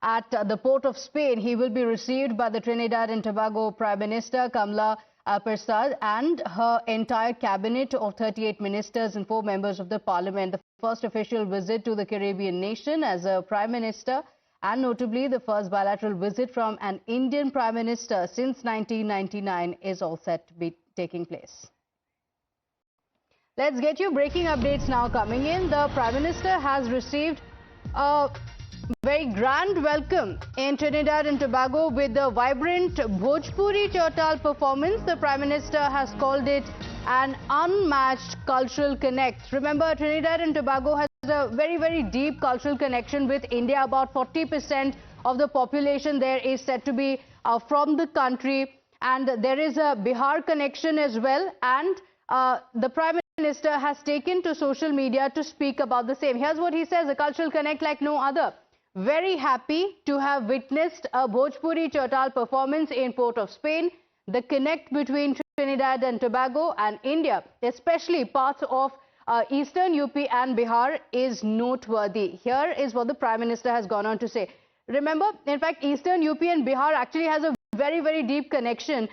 at the port of Spain. He will be received by the Trinidad and Tobago Prime Minister Kamla Persad and her entire cabinet of 38 ministers and 4 members of the parliament. The first official visit to the Caribbean nation as a prime minister, and notably the first bilateral visit from an Indian prime minister since 1999 is all set to be taking place. Let's get you breaking updates now coming in. The Prime Minister has received a very grand welcome in Trinidad and Tobago with the vibrant Bhojpuri Chautal performance. The Prime Minister has called it an unmatched cultural connect. Remember, Trinidad and Tobago has a very deep cultural connection with India. About 40% of the population there is said to be from the country, and there is a Bihar connection as well. And the Prime Minister has taken to social media to speak about the same. Here's what he says: a cultural connect like no other. Very happy to have witnessed a Bhojpuri Chautal performance in Port of Spain. The connect between Trinidad and Tobago and India, especially parts of Eastern UP and Bihar, is noteworthy. Here is what the Prime Minister has gone on to say. Remember, in fact, Eastern UP and Bihar actually has a very deep connection.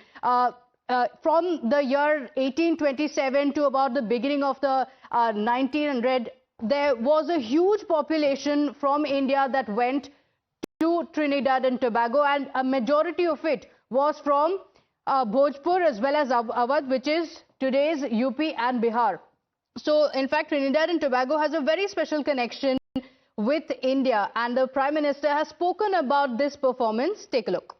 From the year 1827 to about the beginning of the 1900, there was a huge population from India that went to Trinidad and Tobago, and a majority of it was from Bhojpur as well as Awadh, which is today's UP and Bihar. So, in fact, Trinidad and Tobago has a very special connection with India, and the Prime Minister has spoken about this performance. Take a look.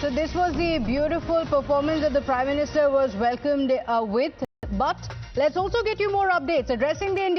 So this was the beautiful performance that the Prime Minister was welcomed with. But let's also get you more updates addressing the Indian